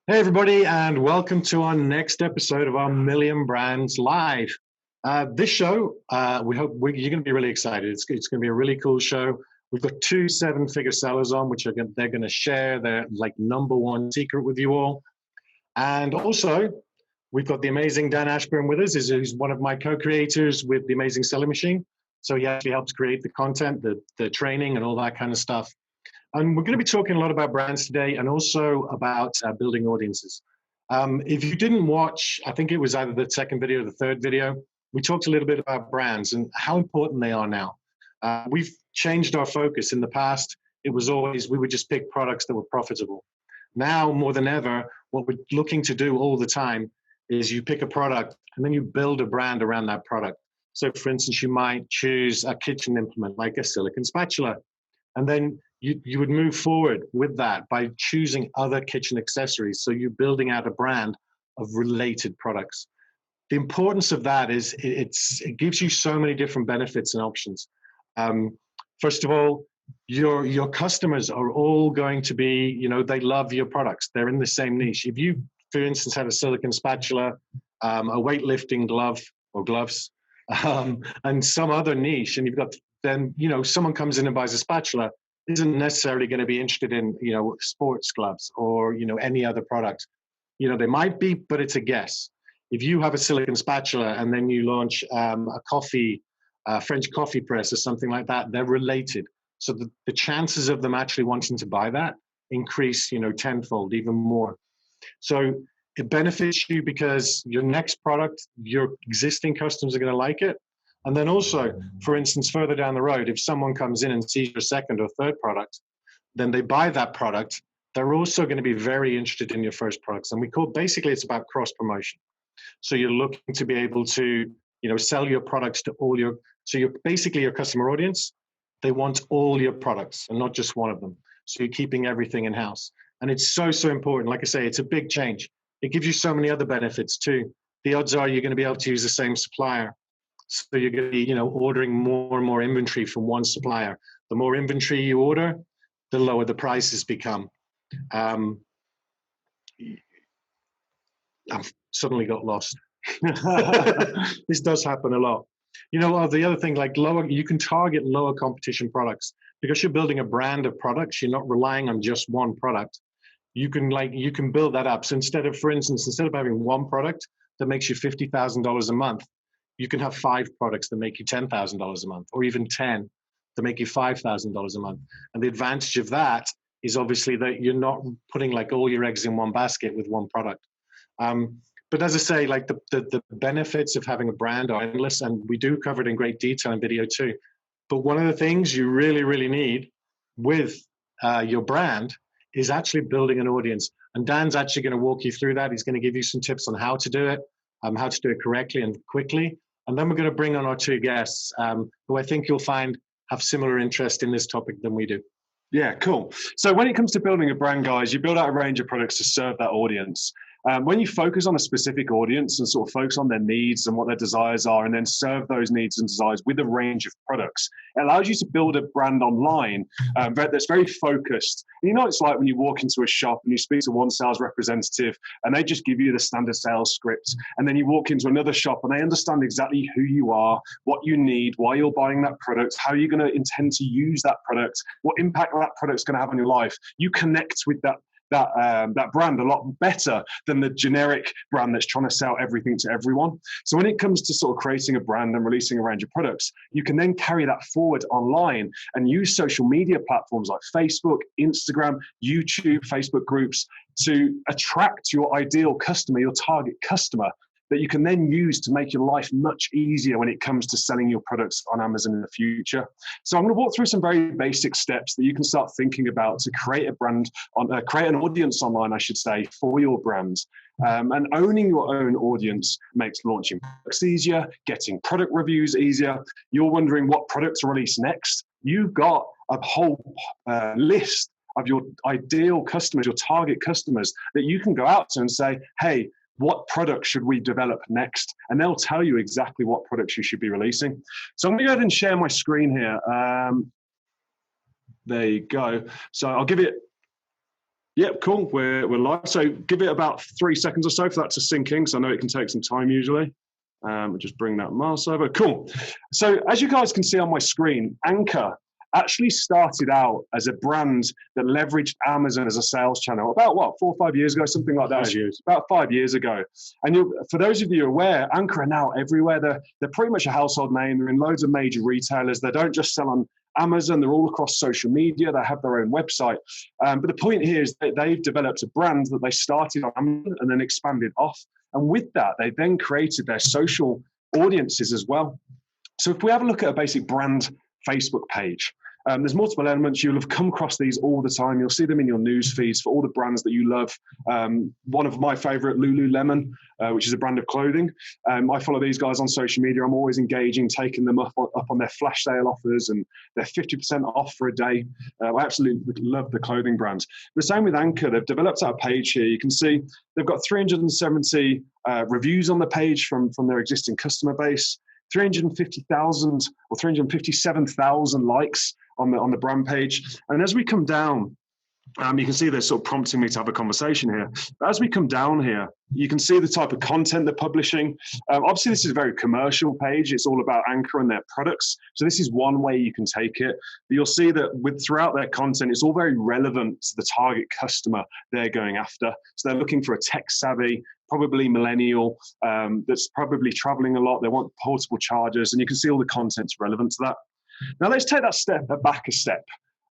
Hey, everybody, and welcome to our next episode of our Million Brands Live. This show, we hope you're going to be really excited. It's going to be a really cool show. We've got two seven-figure sellers on, which they're going to share their number one secret with you all. And also, we've got the amazing Dan Ashburn with us. He's one of my co-creators with the Amazing Selling Machine. So he actually helps create the content, the training, and all that kind of stuff. And we're going to be talking a lot about brands today and also about building audiences. If you didn't watch, I think it was either the second video or the third video, we talked a little bit about brands and how important they are now. We've changed our focus. In the past, it was always we would just pick products that were profitable. Now, more than ever, what we're looking to do all the time is you pick a product and then you build a brand around that product. So, for instance, you might choose a kitchen implement like a silicone spatula. And then you would move forward with that by choosing other kitchen accessories. So you're building out a brand of related products. The importance of that is it gives you so many different benefits and options. First of all, your customers are all going to be, they love your products. They're in the same niche. If you, for instance, have a silicone spatula, a weightlifting glove or gloves, and some other niche, and then someone comes in and buys a spatula, isn't necessarily going to be interested in, sports gloves or, any other product. They might be, but it's a guess. If you have a silicone spatula and then you launch a French coffee press or something like that, they're related. So the chances of them actually wanting to buy that increase, tenfold, even more. So it benefits you because your next product, your existing customers are going to like it. And then also, for instance, further down the road, if someone comes in and sees your second or third product, then they buy that product. They're also going to be very interested in your first products. And basically it's about cross promotion. So you're looking to be able to, sell your products to so you're basically your customer audience. They want all your products and not just one of them. So you're keeping everything in house. And it's so, so important. Like I say, it's a big change. It gives you so many other benefits too. The odds are you're going to be able to use the same supplier. So you're going to be, ordering more and more inventory from one supplier. The more inventory you order, the lower the prices become. I've suddenly got lost. This does happen a lot. The other thing, you can target lower competition products because you're building a brand of products. You're not relying on just one product. You can build that up. So for instance, instead of having one product that makes you $50,000 a month, you can have 5 products that make you $10,000 a month, or even 10 that make you $5,000 a month. And the advantage of that is obviously that you're not putting all your eggs in one basket with one product. But as I say, the benefits of having a brand are endless, and we do cover it in great detail in video too. But one of the things you really, really need with your brand is actually building an audience. And Dan's actually going to walk you through that. He's going to give you some tips on how to do it correctly and quickly. And then we're going to bring on our two guests, who I think you'll find have similar interest in this topic than we do. Yeah, cool. So when it comes to building a brand, guys, you build out a range of products to serve that audience. When you focus on a specific audience and sort of focus on their needs and what their desires are, and then serve those needs and desires with a range of products, it allows you to build a brand online that's very focused. And it's like when you walk into a shop and you speak to one sales representative and they just give you the standard sales script. And then you walk into another shop and they understand exactly who you are, what you need, why you're buying that product, how you're going to intend to use that product, what impact that product's going to have on your life. You connect with that brand a lot better than the generic brand that's trying to sell everything to everyone. So when it comes to sort of creating a brand and releasing a range of products, you can then carry that forward online and use social media platforms like Facebook, Instagram, YouTube, Facebook groups to attract your ideal customer, your target customer, that you can then use to make your life much easier when it comes to selling your products on Amazon in the future. So I'm going to walk through some very basic steps that you can start thinking about to create a brand, create an audience online, I should say, for your brand. And owning your own audience makes launching products easier, getting product reviews easier. You're wondering what product to release next. You've got a whole list of your ideal customers, your target customers, that you can go out to and say, hey, what product should we develop next? And they'll tell you exactly what products you should be releasing. So I'm going to go ahead and share my screen here. There you go. So I'll give it Yep, cool. We're live. So give it about 3 seconds or so for that to sink in, because I know it can take some time usually. Just bring that mouse over. Cool. So as you guys can see on my screen, Anchor actually started out as a brand that leveraged Amazon as a sales channel about 4 or 5 years ago, something like that. 5 years. About 5 years ago. And for those of you aware, Anchor are now everywhere. They're pretty much a household name. They're in loads of major retailers. They don't just sell on Amazon, they're all across social media. They have their own website. But the point here is that they've developed a brand that they started on Amazon and then expanded off. And with that, they then created their social audiences as well. So if we have a look at a basic brand Facebook page, there's multiple elements. You'll have come across these all the time. You'll see them in your news feeds for all the brands that you love. One of my favorite, Lululemon, which is a brand of clothing. I follow these guys on social media. I'm always engaging, taking them up on their flash sale offers, and they're 50% off for a day. I absolutely love the clothing brand. The same with Anchor. They've developed our page here. You can see they've got 370 reviews on the page from their existing customer base, 350,000 or 357,000 likes on the brand page. And as we come down, you can see they're sort of prompting me to have a conversation here. But as we come down here, you can see the type of content they're publishing. Obviously, this is a very commercial page. It's all about Anchor and their products. So this is one way you can take it. But you'll see that throughout their content, it's all very relevant to the target customer they're going after. So they're looking for a tech-savvy, probably millennial, that's probably traveling a lot. They want portable chargers, and you can see all the content's relevant to that. Now let's take that back a step.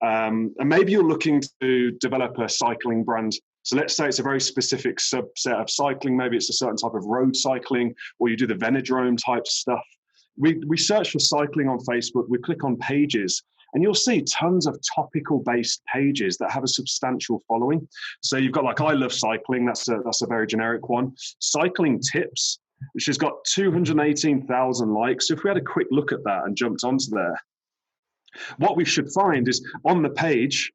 And maybe you're looking to develop a cycling brand. So let's say it's a very specific subset of cycling. Maybe it's a certain type of road cycling, or you do the Venodrome type stuff. We search for cycling on Facebook. We click on pages, and you'll see tons of topical based pages that have a substantial following. So you've got like I Love Cycling. That's a very generic one. Cycling Tips, which has got 218,000 likes. So if we had a quick look at that and jumped onto there, what we should find is on the page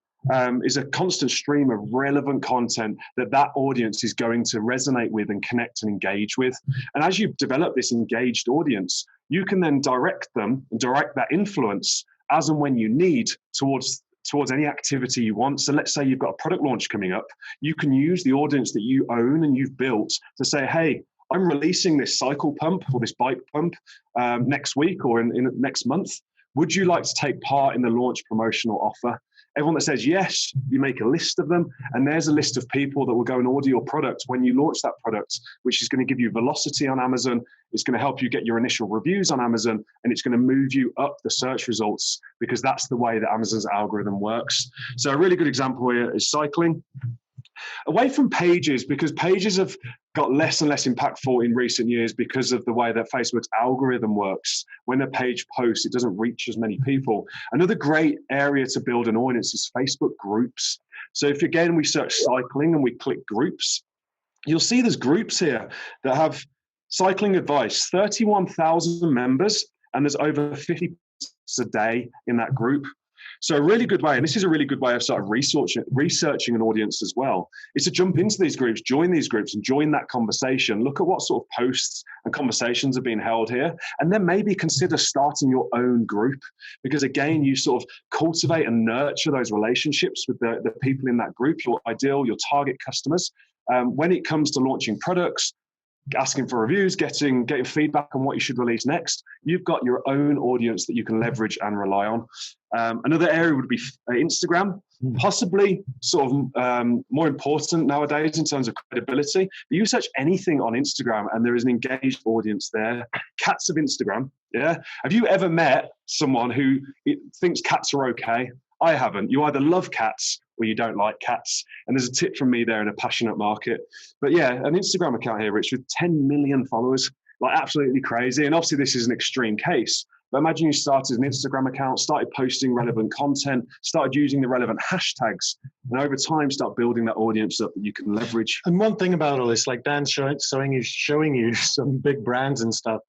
is a constant stream of relevant content that audience is going to resonate with and connect and engage with. And as you develop this engaged audience, you can then direct them and direct that influence as and when you need towards any activity you want. So let's say you've got a product launch coming up. You can use the audience that you own and you've built to say, hey, I'm releasing this cycle pump or this bike pump next week or in next month. Would you like to take part in the launch promotional offer? Everyone that says yes, you make a list of them, and there's a list of people that will go and order your product when you launch that product, which is going to give you velocity on Amazon. It's going to help you get your initial reviews on Amazon, and it's going to move you up the search results, because that's the way that Amazon's algorithm works. So a really good example here is cycling. Away from pages, because pages have got less and less impactful in recent years because of the way that Facebook's algorithm works. When a page posts, it doesn't reach as many people. Another great area to build an audience is Facebook groups. So if again we search cycling and we click groups, you'll see there's groups here that have cycling advice, 31,000 members, and there's over 50 a day in that group. So a really good way, and this is a really good way of sort of researching an audience as well, is to jump into these groups, join these groups and join that conversation. Look at what sort of posts and conversations are being held here, and then maybe consider starting your own group, because again, you sort of cultivate and nurture those relationships with the people in that group, your ideal, your target customers. When it comes to launching products, asking for reviews, getting feedback on what you should release next, you've got your own audience that you can leverage and rely on. Another area would be Instagram, possibly sort of more important nowadays in terms of credibility. But you search anything on Instagram and there is an engaged audience there. Cats of Instagram, yeah? Have you ever met someone who thinks cats are okay? I haven't. You either love cats or you don't like cats. And there's a tip from me there in a passionate market. But yeah, an Instagram account here, Rich, with 10 million followers, like absolutely crazy. And obviously this is an extreme case, but imagine you started an Instagram account, started posting relevant content, started using the relevant hashtags, and over time start building that audience up that you can leverage. And one thing about all this, like Dan's showing you some big brands and stuff,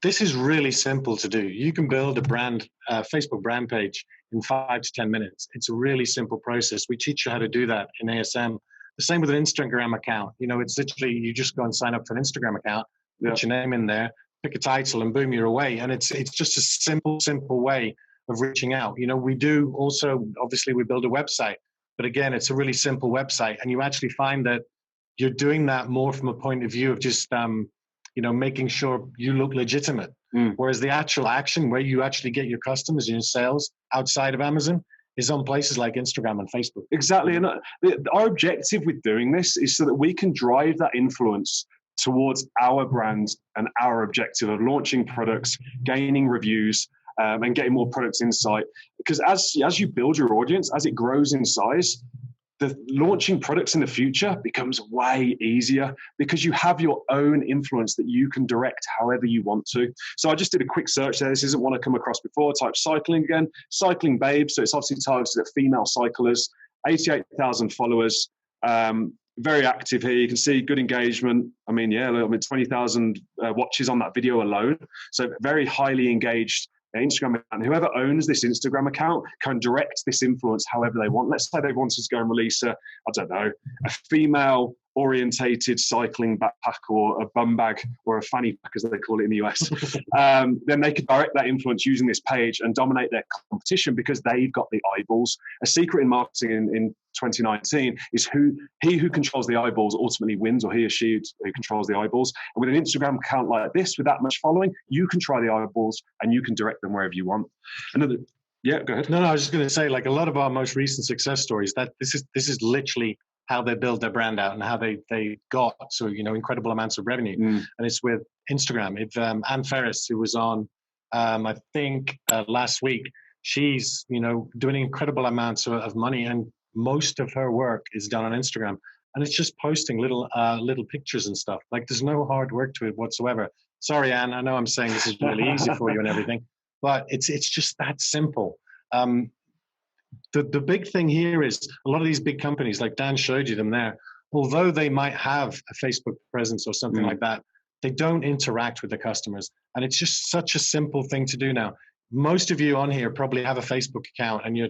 this is really simple to do. You can build a brand, Facebook brand page in 5 to 10 minutes. It's a really simple process. We teach you how to do that in ASM. The same with an Instagram account. You know, it's literally, you just go and sign up for an Instagram account, put your name in there, pick a title, and boom, you're away. And it's just a simple way of reaching out. You know, we do also, obviously we build a website, But again, it's a really simple website, and you actually find that you're doing that more from a point of view of just making sure you look legitimate. Whereas the actual action where you actually get your customers and your sales outside of Amazon is on places like Instagram and Facebook. Exactly. And our objective with doing this is so that we can drive that influence towards our brand and our objective of launching products, gaining reviews, and getting more product insight. Because as you build your audience, as it grows in size, the launching products in the future becomes way easier because you have your own influence that you can direct however you want to. So I just did a quick search there. This isn't one I come across before. Type cycling again, cycling babe. So it's obviously targeted at female cyclists, 88,000 followers. Very active here. You can see good engagement. 20,000 watches on that video alone. So very highly engaged Instagram account. Whoever owns this Instagram account can direct this influence however they want. Let's say they wanted to go and release a female orientated cycling backpack or a bum bag or a fanny pack as they call it in the US. Then they could direct that influence using this page and dominate their competition because they've got the eyeballs. A secret in marketing in 2019 is he who controls the eyeballs ultimately wins, or he or she who controls the eyeballs. And with an Instagram account like this, with that much following, you can try the eyeballs and you can direct them wherever you want. Yeah, go ahead. No, I was just going to say, like a lot of our most recent success stories, that this is literally how they build their brand out and how they got so incredible amounts of revenue. And it's with Instagram. If Ann Ferris, who was on I think last week, she's doing incredible amounts of money, and most of her work is done on Instagram, and it's just posting little pictures and stuff. Like there's no hard work to it whatsoever. Sorry, Anne, I know I'm saying this is really easy for you and everything, but it's just that simple. The big thing here is a lot of these big companies, like Dan showed you them there, although they might have a Facebook presence or something like that, they don't interact with the customers. And it's just such a simple thing to do now. Most of you on here probably have a Facebook account, and you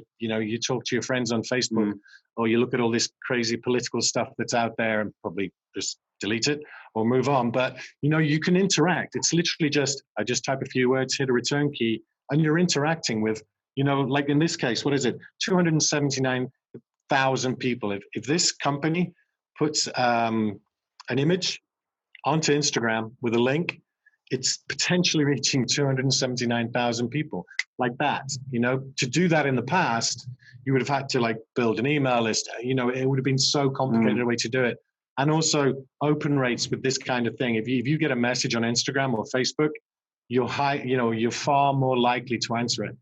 talk to your friends on Facebook, or you look at all this crazy political stuff that's out there and probably just delete it or move on. But you can interact. It's literally I just type a few words, hit a return key, and you're interacting with, like in this case, what is it? 279,000 people. If this company puts an image onto Instagram with a link, it's potentially reaching 279,000 people like that. To do that in the past, you would have had to build an email list. It would have been so complicated a way to do it. And also open rates with this kind of thing. If you get a message on Instagram or Facebook, you're far more likely to answer it.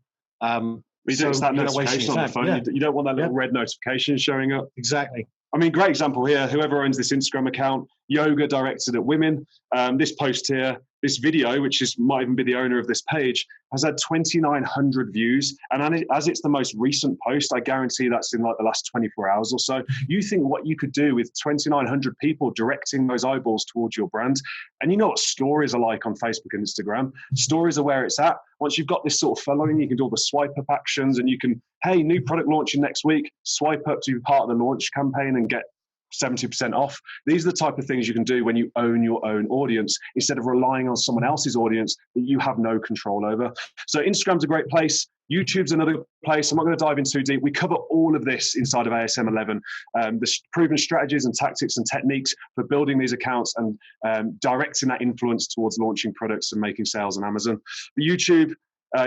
It's that notification on the phone. Yeah. You don't want that little red notification showing up. Exactly. Great example here. Whoever owns this Instagram account, yoga directed at women. This post here, this video, which might even be the owner of this page, has had 2,900 views. And as it's the most recent post, I guarantee that's in the last 24 hours or so. You think what you could do with 2,900 people directing those eyeballs towards your brand. And you know what stories are like on Facebook and Instagram. Stories are where it's at. Once you've got this sort of following, you can do all the swipe up actions, and you can, hey, new product launching next week, swipe up to be part of the launch campaign and get 70% off. These are the type of things you can do when you own your own audience instead of relying on someone else's audience that you have no control over. So Instagram's a great place. YouTube's another place. I'm not going to dive in too deep. We cover all of this inside of ASM 11. The proven strategies and tactics and techniques for building these accounts and directing that influence towards launching products and making sales on Amazon. But YouTube,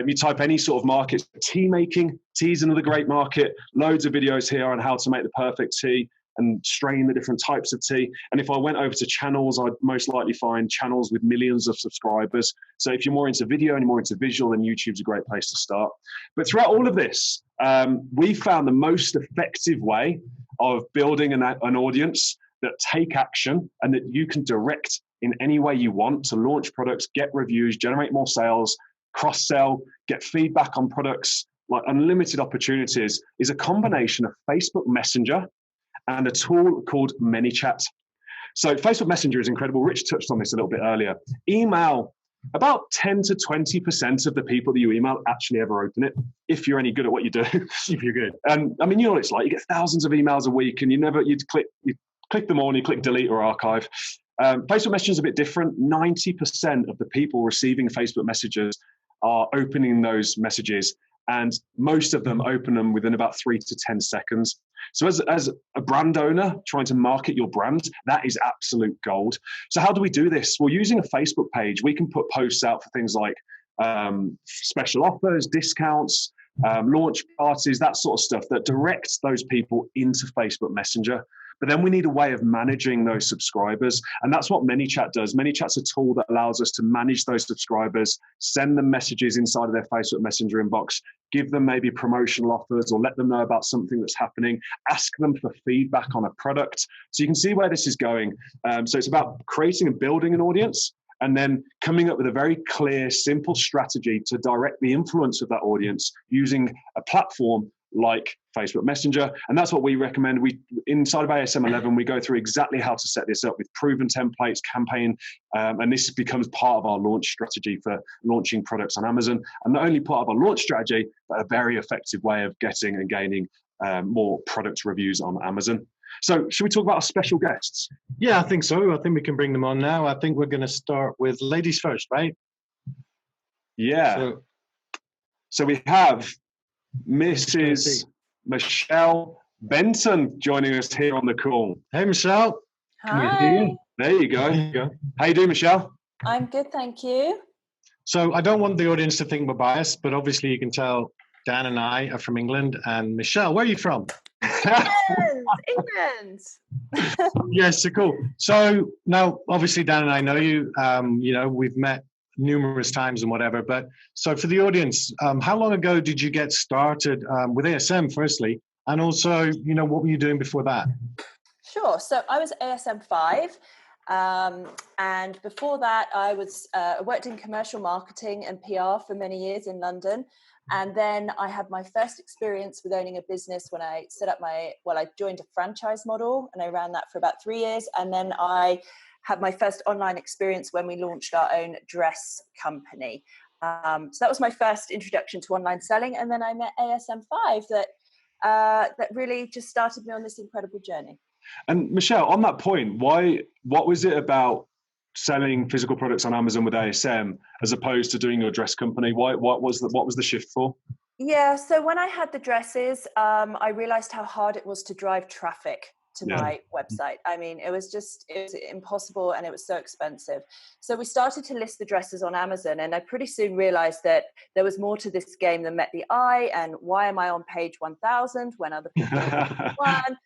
you type any sort of market. Tea making. Tea is another great market. Loads of videos here on how to make the perfect tea and strain the different types of tea. And if I went over to channels, I'd most likely find channels with millions of subscribers. So if you're more into video and you're more into visual, then YouTube's a great place to start. But throughout all of this, we found the most effective way of building an audience that take action and that you can direct in any way you want to launch products, get reviews, generate more sales, cross-sell, get feedback on products, like unlimited opportunities, is a combination of Facebook Messenger and a tool called ManyChat. So Facebook Messenger is incredible. Rich touched on this a little bit earlier. Email, about 10 to 20% of the people that you email actually ever open it, if you're any good at what you do. If you're good. And I mean, you know what it's like. You get thousands of emails a week and you click them all and you click delete or archive. Facebook Messenger is a bit different. 90% of the people receiving Facebook messages are opening those messages and most of them open them within about 3 to 10 seconds. So as a brand owner trying to market your brand, that is absolute gold. So how do we do this? Well, using a Facebook page, we can put posts out for things like special offers, discounts, launch parties, that sort of stuff that directs those people into Facebook Messenger. But then we need a way of managing those subscribers. And that's what ManyChat does. ManyChat's a tool that allows us to manage those subscribers, send them messages inside of their Facebook Messenger inbox, give them maybe promotional offers or let them know about something that's happening, ask them for feedback on a product. So you can see where this is going. So it's about creating and building an audience and then coming up with a very clear, simple strategy to direct the influence of that audience using a platform like Facebook Messenger. And that's what we recommend. We inside of ASM 11, we go through exactly how to set this up with proven templates, campaign, and this becomes part of our launch strategy for launching products on Amazon. And not only part of our launch strategy, but a very effective way of getting and gaining more product reviews on Amazon. So should we talk about our special guests? Yeah, I think so. I think we can bring them on now. I think we're going to start with ladies first, right? Yeah. So we have Mrs. Michelle Benton joining us here on the call. Hey, Michelle. Hi. There you go. How you doing, Michelle? I'm good, thank you. So I don't want the audience to think we're biased, but obviously you can tell Dan and I are from England. And Michelle, where are you from? England. Yes, so cool. So now, obviously, Dan and I know you. We've met numerous times and whatever. But so for the audience, how long ago did you get started with ASM, firstly? And also, what were you doing before that? Sure. So I was ASM 5. And before that, I was worked in commercial marketing and PR for many years in London. And then I had my first experience with owning a business when I set up I joined a franchise model and I ran that for about 3 years. And then I had my first online experience when we launched our own dress company. So that was my first introduction to online selling. And then I met ASM 5 that really just started me on this incredible journey. And Michelle, on that point, what was it about selling physical products on Amazon with ASM as opposed to doing your dress company? What was the shift for? Yeah, so when I had the dresses, I realized how hard it was to drive traffic to my website. I mean, it was impossible and it was so expensive. So we started to list the dresses on Amazon, and I pretty soon realized that there was more to this game than met the eye. And why am I on page 1000 when other people are on one?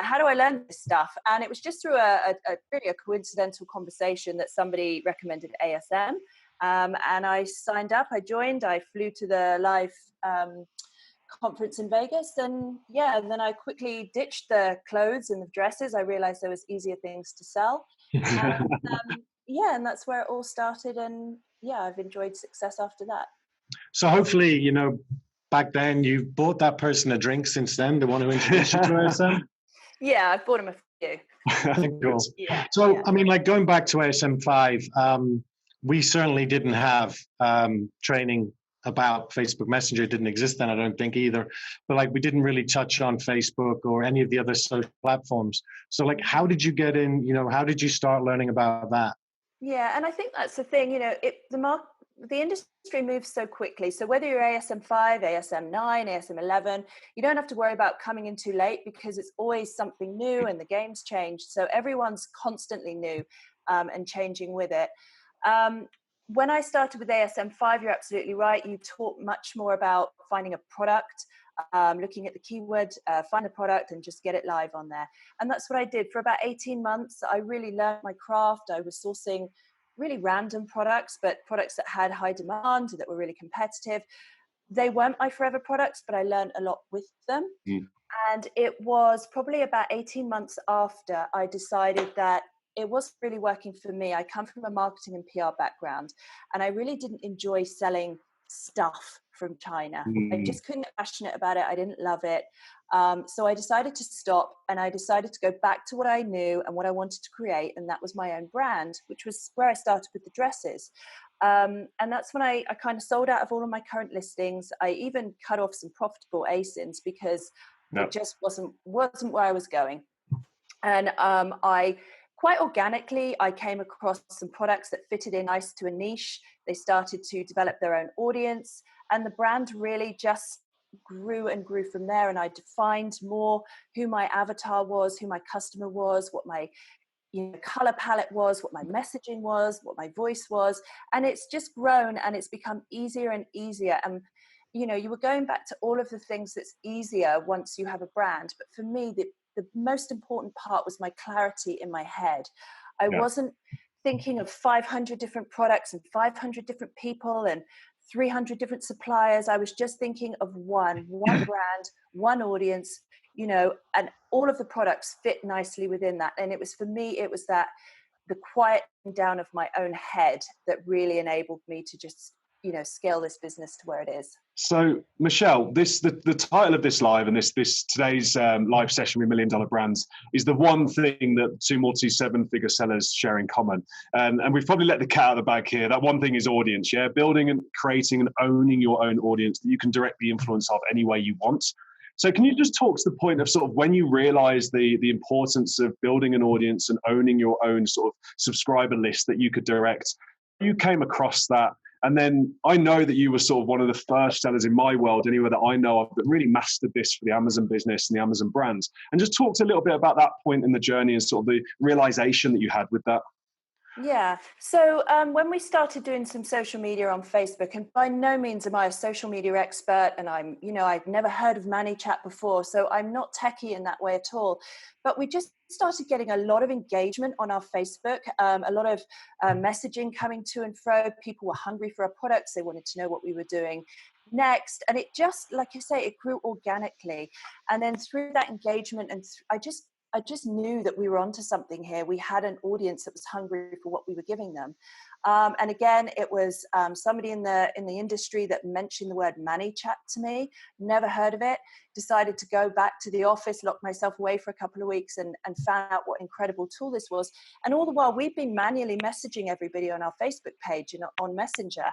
How do I learn this stuff? And it was just through a really coincidental conversation that somebody recommended ASM. And I signed up, I joined, I flew to the live conference in Vegas. And then I quickly ditched the clothes and the dresses. I realized there was easier things to sell. And that's where it all started. And I've enjoyed success after that. So hopefully, back then you bought that person a drink since then, the one who introduced you to ASM? Yeah, I've bought him a few. Cool. I mean, like going back to ASM 5, we certainly didn't have training about Facebook Messenger. It didn't exist then, I don't think either. But we didn't really touch on Facebook or any of the other social platforms. So how did you get in, how did you start learning about that? Yeah, and I think that's the thing, the industry moves so quickly. So whether you're ASM 5, ASM 9, ASM 11, you don't have to worry about coming in too late because it's always something new and the game's changed. So everyone's constantly new and changing with it. When I started with ASM 5, you're absolutely right. You taught much more about finding a product, looking at the keyword, find a product and just get it live on there. And that's what I did for about 18 months. I really learned my craft. I was sourcing really random products, but products that had high demand, that were really competitive. They weren't my forever products, but I learned a lot with them. And it was probably about 18 months after I decided that it wasn't really working for me. I come from a marketing and PR background, and I really didn't enjoy selling stuff from China. I just couldn't get passionate about it. I didn't love it. So I decided to stop, and I decided to go back to what I knew and what I wanted to create. And that was my own brand, which was where I started with the dresses. And that's when I kind of sold out of all of my current listings. I even cut off some profitable ASINs because it just wasn't where I was going. And I quite organically, I came across some products that fitted in nice to a niche. They started to develop their own audience. And the brand really just grew and grew from there. And I defined more who my avatar was, who my customer was, what my color palette was, what my messaging was, what my voice was. And it's just grown and it's become easier and easier. And you were going back to all of the things that's easier once you have a brand. But for me, the most important part was my clarity in my head. I wasn't thinking of 500 different products and 500 different people and 300 different suppliers. I was just thinking of one brand, one audience, and all of the products fit nicely within that. And it was, for me, it was that the quieting down of my own head that really enabled me to just, scale this business to where it is. So, Michelle, the title of this live and this today's live session with $1 Million Brands is the one thing that two multi-seven-figure sellers share in common. And we've probably let the cat out of the bag here. That one thing is audience, building and creating and owning your own audience that you can directly influence of any way you want. So can you just talk to the point of sort of when you realized the importance of building an audience and owning your own sort of subscriber list that you could direct? You came across that. And then I know that you were sort of one of the first sellers in my world, anywhere that I know of, that really mastered this for the Amazon business and the Amazon brands. And just talk a little bit about that point in the journey and sort of the realization that you had with that. Yeah. So when we started doing some social media on Facebook, and by no means am I a social media expert, and I've never heard of ManyChat before, so I'm not techie in that way at all. But we just started getting a lot of engagement on our Facebook, a lot of messaging coming to and fro. People were hungry for our products. They wanted to know what we were doing next. And it just, like you say, it grew organically. And then through that engagement, and I just knew that we were onto something here. We had an audience that was hungry for what we were giving them. And again, it was somebody in the industry that mentioned the word ManyChat to me. Never heard of it. Decided to go back to the office, lock myself away for a couple of weeks, and found out what incredible tool this was. And all the while, we've been manually messaging everybody on our Facebook page and on Messenger.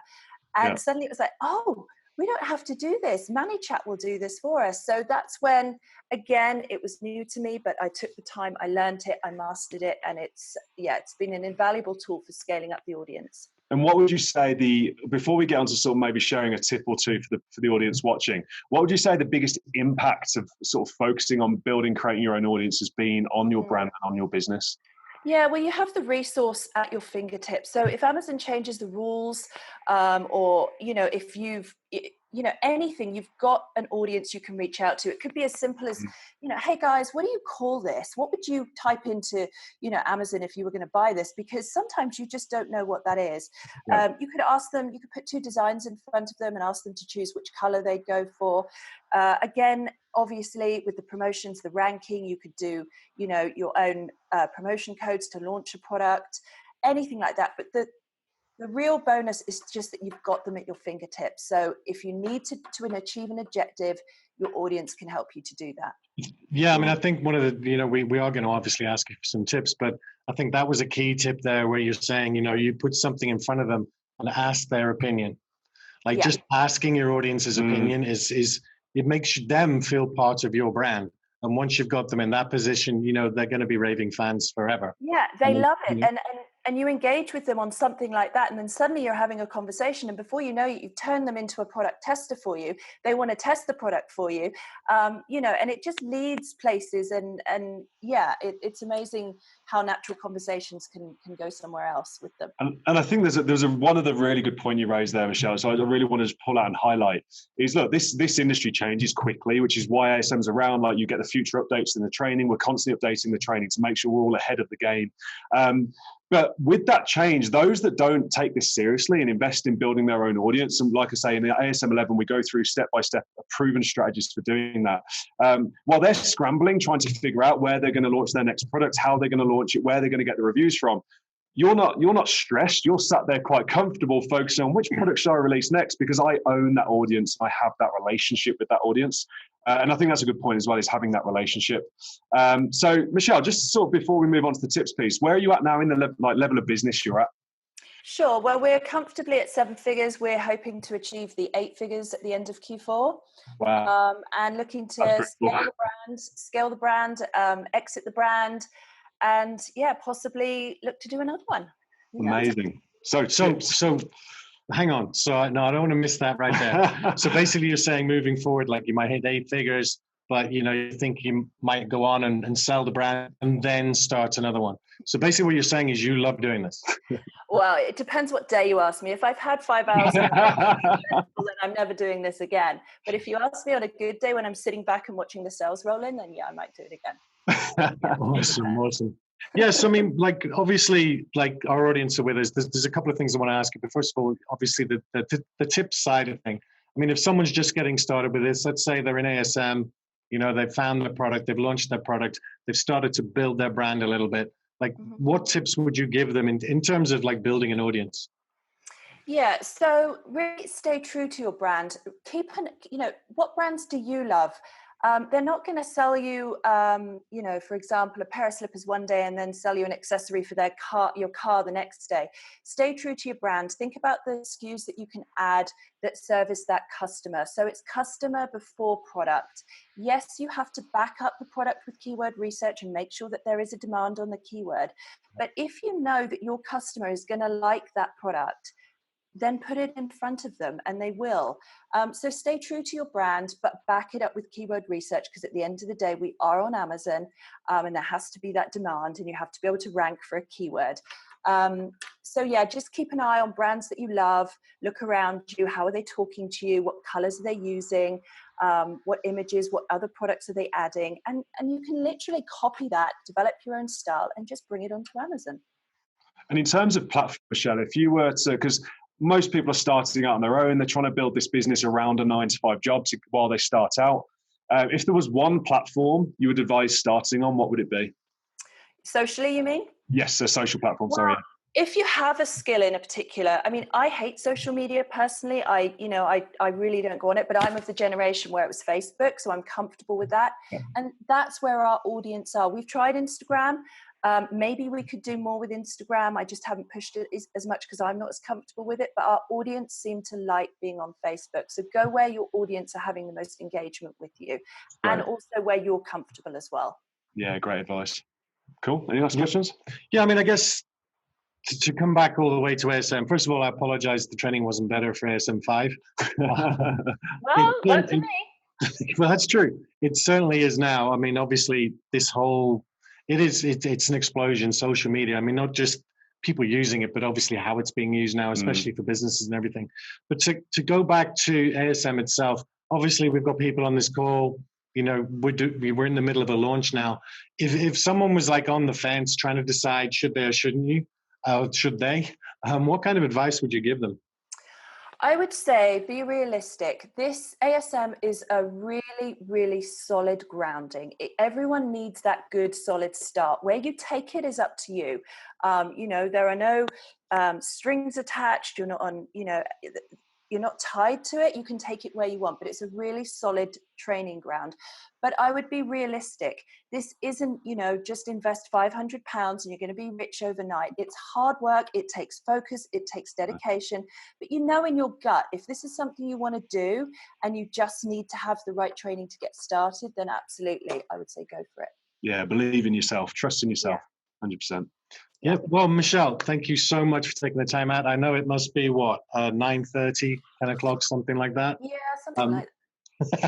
And suddenly it was like, oh, we don't have to do this. ManyChat will do this for us. So that's when, again, it was new to me, but I took the time, I learned it, I mastered it. And it's been an invaluable tool for scaling up the audience. And what would you say before we get on to sort of maybe sharing a tip or two for the audience watching, what would you say the biggest impact of sort of focusing on creating your own audience has been on your brand and on your business? Yeah, well, you have the resource at your fingertips. So if Amazon changes the rules, or, if you've, anything, you've got an audience you can reach out to. It could be as simple as, hey guys, what do you call this? What would you type into, Amazon if you were going to buy this? Because sometimes you just don't know what that is. Yeah. You could ask them, you could put two designs in front of them and ask them to choose which color they'd go for. Again, obviously with the promotions, the ranking, you could do, your own promotion codes to launch a product, anything like that. But the real bonus is just that you've got them at your fingertips. So if you need to achieve an objective, your audience can help you to do that. Yeah, I mean, I think one of the, we are going to obviously ask you for some tips, but I think that was a key tip there where you're saying, you put something in front of them and ask their opinion. Like just asking your audience's opinion is it makes them feel part of your brand. And once you've got them in that position, they're going to be raving fans forever. Yeah, they love it. And you engage with them on something like that, and then suddenly you're having a conversation, and before you know it, you've turned them into a product tester for you. They want to test the product for you, and it just leads places. And it's amazing how natural conversations can go somewhere else with them. And I think there's one of the really good point you raised there, Michelle. So I really want to just pull out and highlight is, look, this industry changes quickly, which is why ASM's around. Like, you get the future updates in the training. We're constantly updating the training to make sure we're all ahead of the game. But with that change, those that don't take this seriously and invest in building their own audience, and like I say, in the ASM 11, we go through step-by-step proven strategies for doing that. While they're scrambling, trying to figure out where they're going to launch their next product, how they're going to launch it, where they're going to get the reviews from, you're not stressed. You're sat there quite comfortable focusing on which product should I release next, because I own that audience. I have that relationship with that audience. And I think that's a good point as well, is having that relationship. So Michelle, just sort of before we move on to the tips piece, where are you at now in the level of business you're at? Sure. Well, we're comfortably at 7 figures. We're hoping to achieve the 8 figures at the end of Q4. Wow. And looking to scale the brand, exit the brand, and possibly look to do another one. Amazing. So hang on. So no, I don't want to miss that right there. So basically you're saying moving forward, like you might hit 8 figures, but you think you might go on and sell the brand and then start another one. So basically what you're saying is you love doing this. Well, it depends what day you ask me. If I've had 5 hours, then I'm never doing this again. But if you ask me on a good day when I'm sitting back and watching the sales roll in, then yeah, I might do it again. Awesome. Yes, I mean, like obviously, like our audience are with us. There's a couple of things I want to ask you, but first of all, obviously the tips side of thing. I mean, if someone's just getting started with this, let's say they're in ASM, they've found their product, they've launched their product, they've started to build their brand a little bit. Like, what tips would you give them in terms of like building an audience? Yeah, so really stay true to your brand. What brands do you love? They're not going to sell you, for example, a pair of slippers one day and then sell you an accessory for your car the next day. Stay true to your brand. Think about the SKUs that you can add that service that customer. So it's customer before product. Yes, you have to back up the product with keyword research and make sure that there is a demand on the keyword. But if you know that your customer is going to like that product, then put it in front of them and they will. So stay true to your brand, but back it up with keyword research, because at the end of the day, we are on Amazon and there has to be that demand and you have to be able to rank for a keyword. Just keep an eye on brands that you love, look around you, how are they talking to you, what colors are they using, what images, what other products are they adding, and you can literally copy that, develop your own style and just bring it onto Amazon. And in terms of platform, Michelle, if you were to, because most people are starting out on their own, they're trying to build this business around a 9-to-5 job while they start out. If there was one platform you would advise starting on, what would it be? Socially, you mean? Yes, a social platform, well, sorry. If you have a skill in a particular, I mean, I hate social media personally. I really don't go on it, but I'm of the generation where it was Facebook, so I'm comfortable with that. Yeah. And that's where our audience are. We've tried Instagram. Maybe we could do more with Instagram. I just haven't pushed it as much because I'm not as comfortable with it, but our audience seem to like being on Facebook. So go where your audience are having the most engagement with you, and also where you're comfortable as well. Yeah, great advice. Cool. Any last questions? Yeah, I mean, I guess to come back all the way to ASM, first of all, I apologize. The training wasn't better for ASM 5. Well, that's me. Well, that's true. It certainly is now. I mean, obviously, it's an explosion, social media. I mean, not just people using it, but obviously how it's being used now, especially for businesses and everything. But to go back to ASM itself, obviously we've got people on this call, we're in the middle of a launch now. If someone was like on the fence trying to decide should they or shouldn't you, what kind of advice would you give them? I would say be realistic. This ASM is a really, really solid grounding. Everyone needs that good, solid start. Where you take it is up to you. There are no strings attached. You're not on, you're not tied to it. You can take it where you want, but it's a really solid training ground. But I would be realistic. This isn't, just invest £500 and you're going to be rich overnight. It's hard work. It takes focus. It takes dedication. But in your gut, if this is something you want to do and you just need to have the right training to get started, then absolutely, I would say go for it. Yeah, believe in yourself. Trust in yourself. 100%. Yeah. Well, Michelle, thank you so much for taking the time out. I know it must be 9:30, 10 o'clock, something like that. Yeah, something like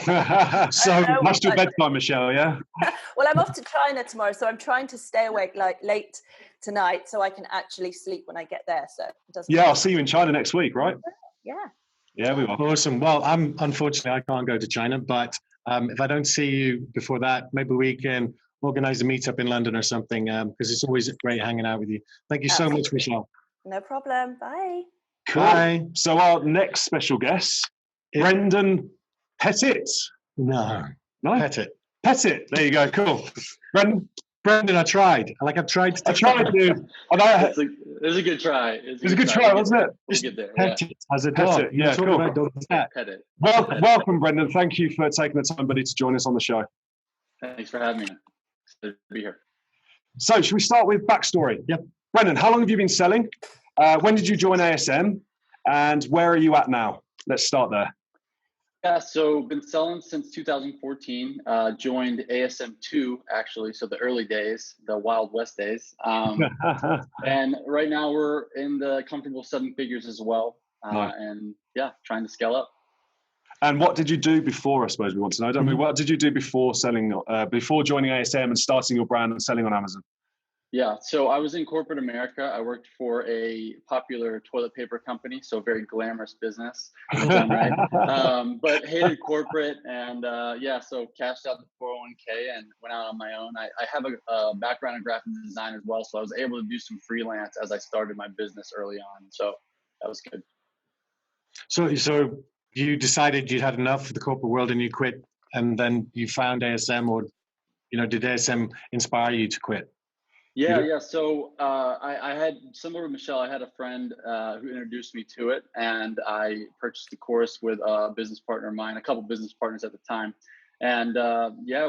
that. So that's your bedtime, Michelle, yeah? Well, I'm off to China tomorrow, so I'm trying to stay awake late tonight so I can actually sleep when I get there. So it doesn't matter. I'll see you in China next week, right? Yeah. Yeah, we will. Awesome. Well, unfortunately, I can't go to China, but if I don't see you before that, maybe we can organize a meetup in London or something, because it's always great hanging out with you. Thank you so much, Michelle. No problem. Bye. Cool. Bye. So our next special guest, Brendan Pettit. No. Pettit. Pettit. There you go. Cool. Brendan, I tried. I've tried, dude. It was a good try. It was a good try, wasn't it? We'll get there. Pettit as a dog. Pettit. Yeah, cool. Pettit. Welcome, Brendan. Thank you for taking the time, buddy, to join us on the show. Thanks for having me. Good to be here. So, should we start with backstory? Yep. Brendan, how long have you been selling? When did you join ASM? And where are you at now? Let's start there. Yeah, so been selling since 2014. Joined ASM 2, actually, so the early days, the Wild West days. And right now we're in the comfortable 7 figures as well. and yeah, trying to scale up. And what did you do before? I suppose we want to know. What did you do before before joining ASM and starting your brand and selling on Amazon? Yeah, so I was in corporate America. I worked for a popular toilet paper company, so very glamorous business, right? But hated corporate, and so cashed out the 401k and went out on my own. I have a background in graphic design as well, so I was able to do some freelance as I started my business early on. So that was good. So you decided you'd had enough of the corporate world and you quit, and then you found ASM, or did ASM inspire you to quit? Yeah. So I had, similar to Michelle, I had a friend who introduced me to it, and I purchased the course with a business partner of mine, a couple business partners at the time. And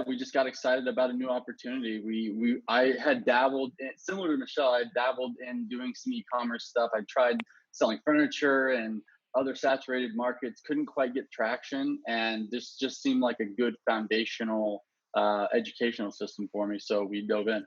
we just got excited about a new opportunity. I had dabbled in, similar to Michelle, I dabbled in doing some e-commerce stuff. I tried selling furniture and other saturated markets, couldn't quite get traction. And this just seemed like a good foundational educational system for me. So we dove in.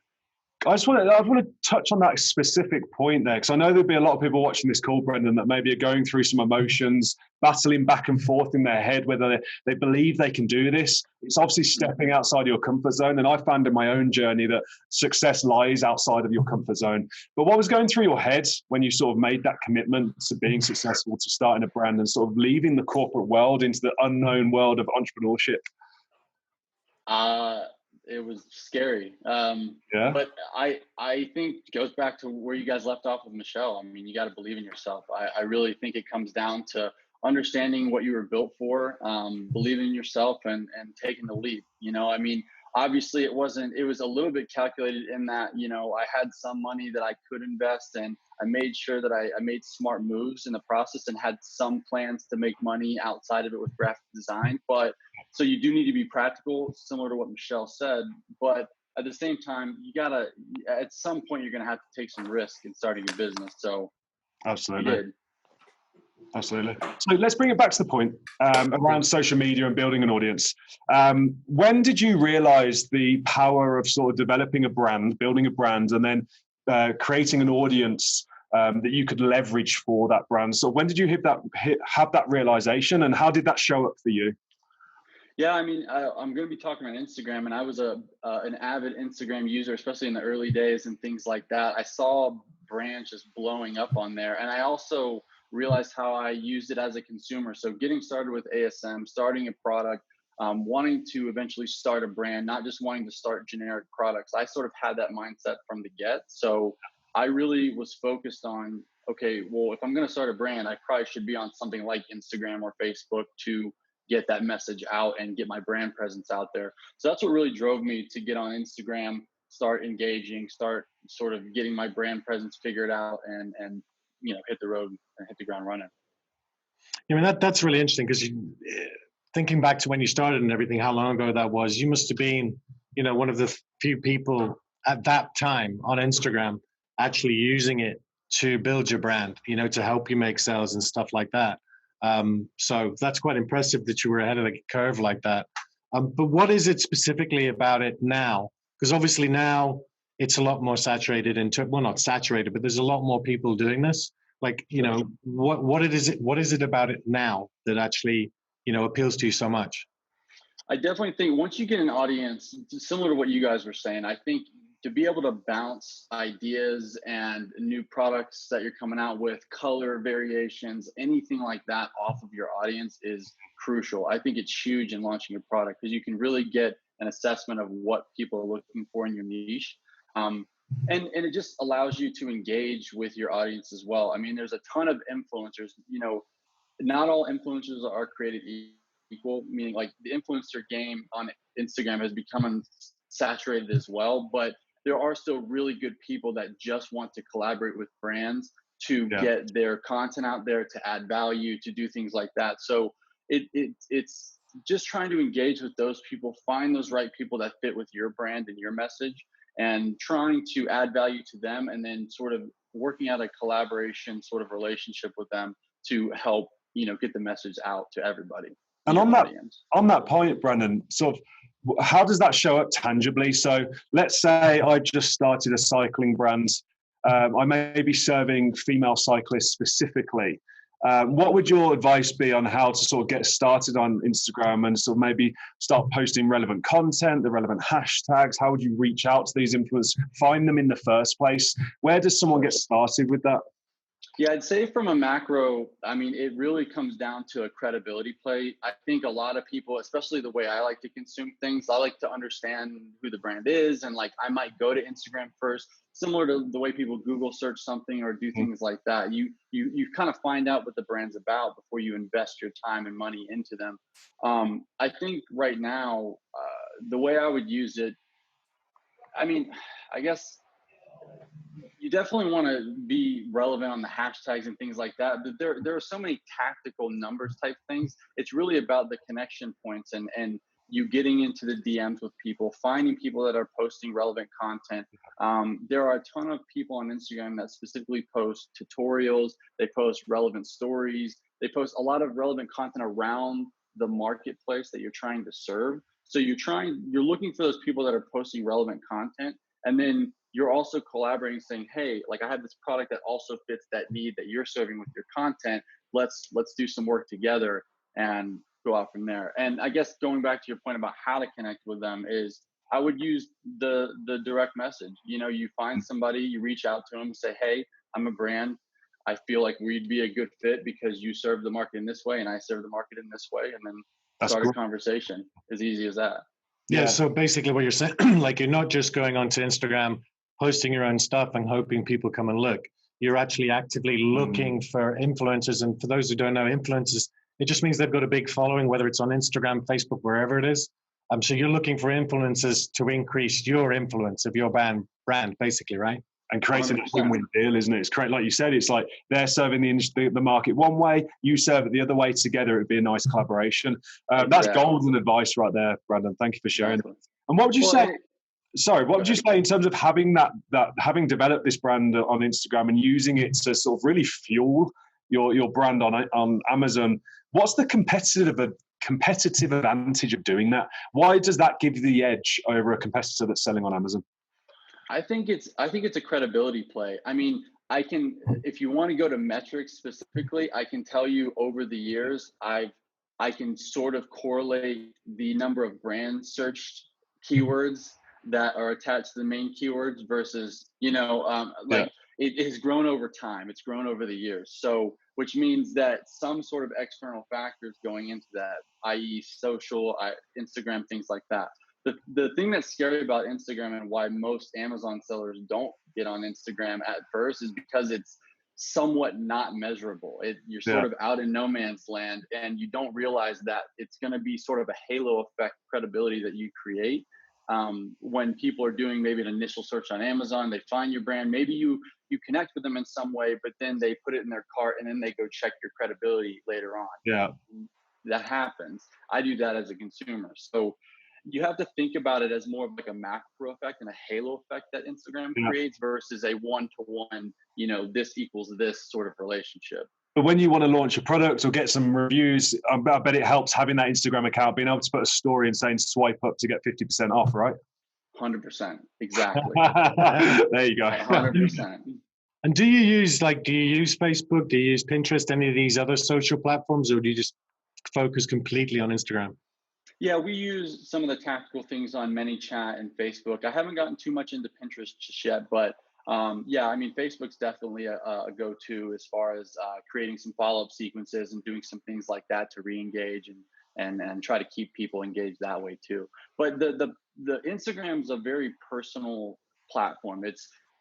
I want to touch on that specific point there, because I know there'll be a lot of people watching this call, Brendan, that maybe are going through some emotions, battling back and forth in their head, whether they believe they can do this. It's obviously stepping outside your comfort zone. And I found in my own journey that success lies outside of your comfort zone. But what was going through your head when you sort of made that commitment to being successful, to starting a brand and sort of leaving the corporate world into the unknown world of entrepreneurship? It was scary. But I think it goes back to where you guys left off with Michelle. I mean, you got to believe in yourself. I really think it comes down to understanding what you were built for, believing in yourself and taking the leap. I mean, obviously it was a little bit calculated in that, I had some money that I could invest, and I made sure that I made smart moves in the process and had some plans to make money outside of it with graphic design. But so you do need to be practical, similar to what Michelle said, but at the same time, at some point, you're going to have to take some risk in starting a business. So absolutely. Absolutely. So let's bring it back to the point around social media and building an audience. When did you realize the power of sort of developing a brand, building a brand, and then creating an audience that you could leverage for that brand? So when did you have that realization, and how did that show up for you? Yeah, I mean, I'm going to be talking about Instagram, and I was an avid Instagram user, especially in the early days and things like that. I saw brands just blowing up on there, and I also realized how I used it as a consumer. So getting started with ASM, starting a product, wanting to eventually start a brand, not just wanting to start generic products. I sort of had that mindset from the get. So I really was focused on, okay, well, if I'm going to start a brand, I probably should be on something like Instagram or Facebook to get that message out and get my brand presence out there. So that's what really drove me to get on Instagram, start engaging, start sort of getting my brand presence figured out, and hit the road and hit the ground running. I mean, that's really interesting, because thinking back to when you started and everything, how long ago that was, you must have been, one of the few people at that time on Instagram actually using it to build your brand, to help you make sales and stuff like that. So that's quite impressive that you were ahead of the curve like that. But what is it specifically about it now? Because obviously now it's a lot more saturated well, not saturated, but there's a lot more people doing this. Like, what is it about it now that actually, appeals to you so much? I definitely think once you get an audience, similar to what you guys were saying, I think to be able to bounce ideas and new products that you're coming out with, color variations, anything like that off of your audience is crucial. I think it's huge in launching a product, because you can really get an assessment of what people are looking for in your niche. And it just allows you to engage with your audience as well. I mean, there's a ton of influencers, not all influencers are created equal, meaning like the influencer game on Instagram has become saturated as well, but there are still really good people that just want to collaborate with brands to get their content out there, to add value, to do things like that. So it's just trying to engage with those people, find those right people that fit with your brand and your message, and trying to add value to them, and then sort of working out a collaboration sort of relationship with them to help, get the message out to everybody. And on that point, Brendan, sort of, how does that show up tangibly? So let's say I just started a cycling brand. I may be serving female cyclists specifically. What would your advice be on how to sort of get started on Instagram and sort of maybe start posting relevant content, the relevant hashtags? How would you reach out to these influencers, find them in the first place? Where does someone get started with that? Yeah, I'd say from a macro, I mean, it really comes down to a credibility play. I think a lot of people, especially the way I like to consume things, I like to understand who the brand is. And like, I might go to Instagram first, similar to the way people Google search something or do things like that. You kind of find out what the brand's about before you invest your time and money into them. I think right now, the way I would use it, I mean, I guess you definitely want to be relevant on the hashtags and things like that, but there are so many tactical numbers type things. It's really about the connection points and you getting into the DMs with people, finding people that are posting relevant content. There are a ton of people on Instagram that specifically post tutorials, they post relevant stories, they post a lot of relevant content around the marketplace that you're trying to serve. So you're looking for those people that are posting relevant content, and then you're also collaborating, saying, hey, like I have this product that also fits that need that you're serving with your content. Let's do some work together and go out from there. And I guess going back to your point about how to connect with them is I would use the direct message. You know, you find somebody, you reach out to them, say, hey, I'm a brand. I feel like we'd be a good fit because you serve the market in this way and I serve the market in this way. And then start a conversation, as easy as that. Yeah. So basically what you're saying, like you're not just going onto Instagram, posting your own stuff and hoping people come and look. You're actually actively looking for influencers. And for those who don't know, influencers, it just means they've got a big following, whether it's on Instagram, Facebook, wherever it is. So you're looking for influencers to increase your influence of your brand, basically, right? And creating a win-win deal, isn't it? It's correct, like you said. It's like they're serving the market one way, you serve it the other way. Together, it'd be a nice collaboration. That's golden advice right there, Brandon. Thank you for sharing. And what would you say? Sorry, what would you say in terms of having having developed this brand on Instagram and using it to sort of really fuel your brand on Amazon? What's the competitive advantage of doing that? Why does that give you the edge over a competitor that's selling on Amazon? I think it's a credibility play. I mean, if you want to go to metrics specifically, I can tell you over the years, I can sort of correlate the number of brand searched keywords that are attached to the main keywords versus, it has grown over time. It's grown over the years. So, which means that some sort of external factors going into that, i.e. social, Instagram, things like that. The thing that's scary about Instagram and why most Amazon sellers don't get on Instagram at first is because it's somewhat not measurable. You're sort of out in no man's land, and you don't realize that it's going to be sort of a halo effect credibility that you create. When people are doing maybe an initial search on Amazon, they find your brand, maybe you connect with them in some way, but then they put it in their cart and then they go check your credibility later on. Yeah, that happens. I do that as a consumer. So you have to think about it as more of like a macro effect and a halo effect that Instagram creates versus a one-to-one, this equals this sort of relationship. But when you want to launch a product or get some reviews, I bet it helps having that Instagram account, being able to put a story and saying swipe up to get 50% off, right? 100%. Exactly. There you go. 100%. And do you use Facebook? Do you use Pinterest, any of these other social platforms, or do you just focus completely on Instagram? Yeah, we use some of the tactical things on ManyChat and Facebook. I haven't gotten too much into Pinterest just yet, but I mean, Facebook's definitely a go-to as far as creating some follow-up sequences and doing some things like that to re-engage and try to keep people engaged that way too. But the Instagram's a very personal platform.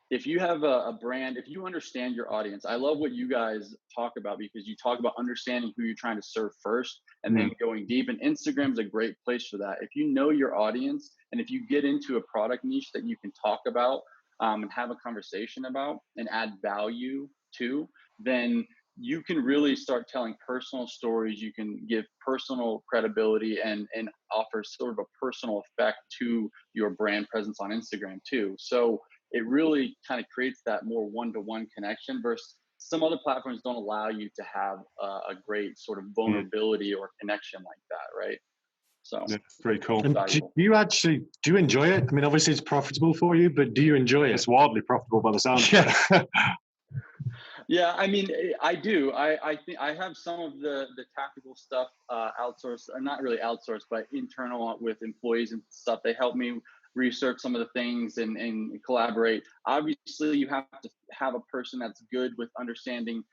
If you have a brand, if you understand your audience, I love what you guys talk about because you talk about understanding who you're trying to serve first and then going deep. And Instagram's a great place for that. If you know your audience and if you get into a product niche that you can talk about and have a conversation about and add value to, then you can really start telling personal stories. You can give personal credibility and offer sort of a personal effect to your brand presence on Instagram too. So it really kind of creates that more one-to-one connection versus some other platforms don't allow you to have a great sort of vulnerability or connection like that, right? So pretty cool. And do you enjoy it? I mean, obviously it's profitable for you, but do you enjoy it? It's wildly profitable by the sound. Yeah, I mean, I do. I think I have some of the tactical stuff outsourced, or not really outsourced, but internal with employees and stuff. They help me research some of the things and collaborate. Obviously, you have to have a person that's good with understanding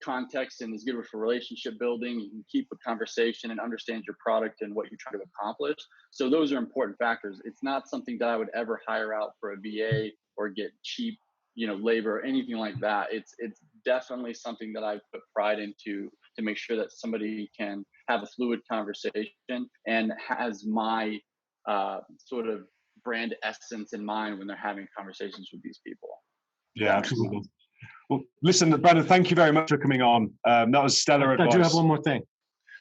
context and is good with relationship building. You can keep a conversation and understand your product and what you're trying to accomplish. So those are important factors. It's not something that I would ever hire out for a VA or get cheap, labor or anything like that. It's definitely something that I put pride into to make sure that somebody can have a fluid conversation and has my sort of brand essence in mind when they're having conversations with these people. Yeah, absolutely. Well, listen, Brandon, thank you very much for coming on. That was stellar advice. I do have one more thing.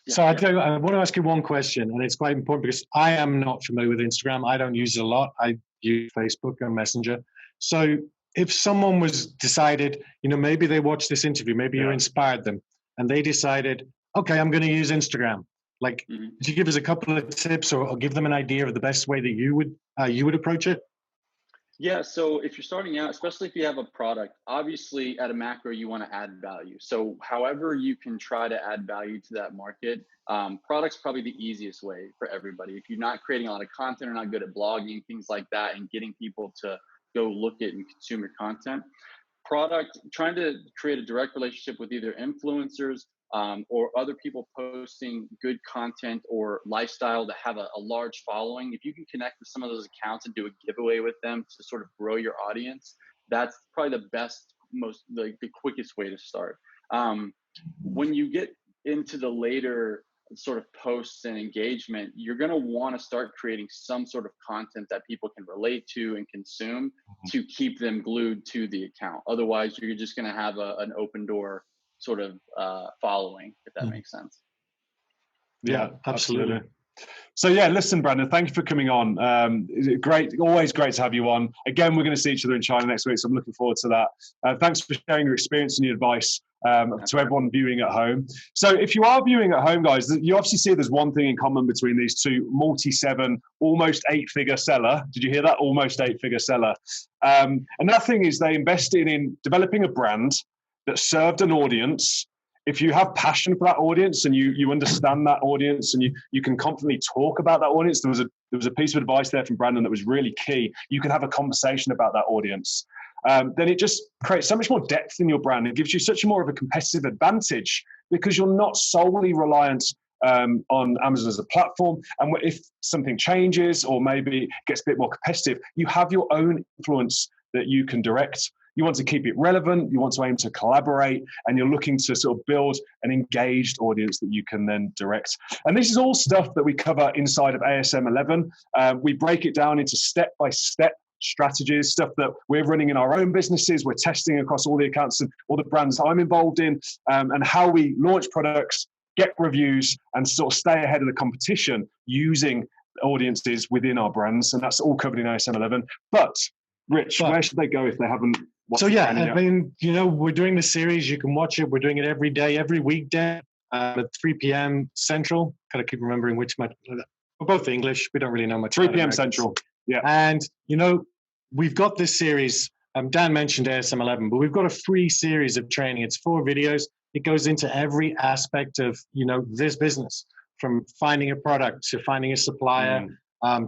Yeah, so I want to ask you one question, and it's quite important because I am not familiar with Instagram. I don't use it a lot. I use Facebook and Messenger. So if someone was decided, maybe they watched this interview, maybe you inspired them, and they decided, okay, I'm going to use Instagram. Like, could you give us a couple of tips or give them an idea of the best way that you would approach it? Yeah, so if you're starting out, especially if you have a product, obviously at a macro, you want to add value. So however you can try to add value to that market, product's probably the easiest way for everybody. If you're not creating a lot of content or not good at blogging, things like that, and getting people to go look at and consume your content, product, trying to create a direct relationship with either influencers or other people posting good content or lifestyle that have a large following. If you can connect with some of those accounts and do a giveaway with them to sort of grow your audience, that's probably the best, the quickest way to start. When you get into the later sort of posts and engagement, you're going to want to start creating some sort of content that people can relate to and consume to keep them glued to the account. Otherwise, you're just going to have an open door sort of following, if that makes sense. Yeah, absolutely. So yeah, listen, Brandon, thank you for coming on. Great, always great to have you on. Again, we're going to see each other in China next week, so I'm looking forward to that. Thanks for sharing your experience and your advice to everyone viewing at home. So if you are viewing at home, guys, you obviously see there's one thing in common between these two: multi-7, almost 8-figure seller. Did you hear that? Almost 8-figure seller. And that thing is they invested in developing a brand that served an audience. If you have passion for that audience and you understand that audience and you can confidently talk about that audience, there was a piece of advice there from Brandon that was really key. You can have a conversation about that audience. Then it just creates so much more depth in your brand. It gives you such more of a competitive advantage because you're not solely reliant on Amazon as a platform. And if something changes or maybe gets a bit more competitive, you have your own influence that you can direct. You want to keep it relevant, you want to aim to collaborate, and you're looking to sort of build an engaged audience that you can then direct. And this is all stuff that we cover inside of ASM 11. We break it down into step-by-step strategies, stuff that we're running in our own businesses, we're testing across all the accounts and all the brands I'm involved in, and how we launch products, get reviews, and sort of stay ahead of the competition using audiences within our brands. And that's all covered in ASM 11. But Rich, where should they go if they haven't watched it? I mean, we're doing the series. You can watch it. We're doing it every day, every weekday at 3 p.m. Central. Gotta keep remembering which much. We're both English. We don't really know much. 3 p.m. Central. Yeah. And, we've got this series. Dan mentioned ASM 11, but we've got a free series of training. It's 4 videos. It goes into every aspect of, this business, from finding a product to finding a supplier,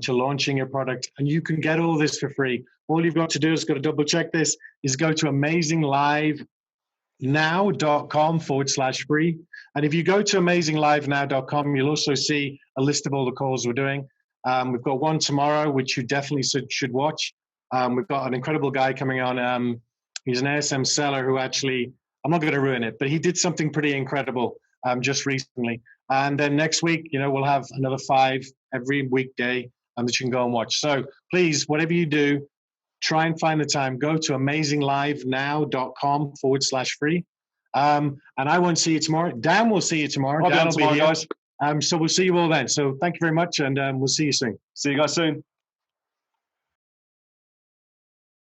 to launching your product. And you can get all this for free. All you've got to do is go to double check this, is go to AmazingLiveNow.com/free. And if you go to AmazingLiveNow.com, you'll also see a list of all the calls we're doing. We've got one tomorrow, which you definitely should watch. We've got an incredible guy coming on. He's an ASM seller who actually, I'm not going to ruin it, but he did something pretty incredible just recently. And then next week, we'll have another 5 every weekday that you can go and watch. So please, whatever you do, try and find the time. Go to AmazingLiveNow.com/free. And I won't see you tomorrow. Dan will see you tomorrow. I'll be on tomorrow, guys. So we'll see you all then. So thank you very much, and we'll see you soon. See you guys soon.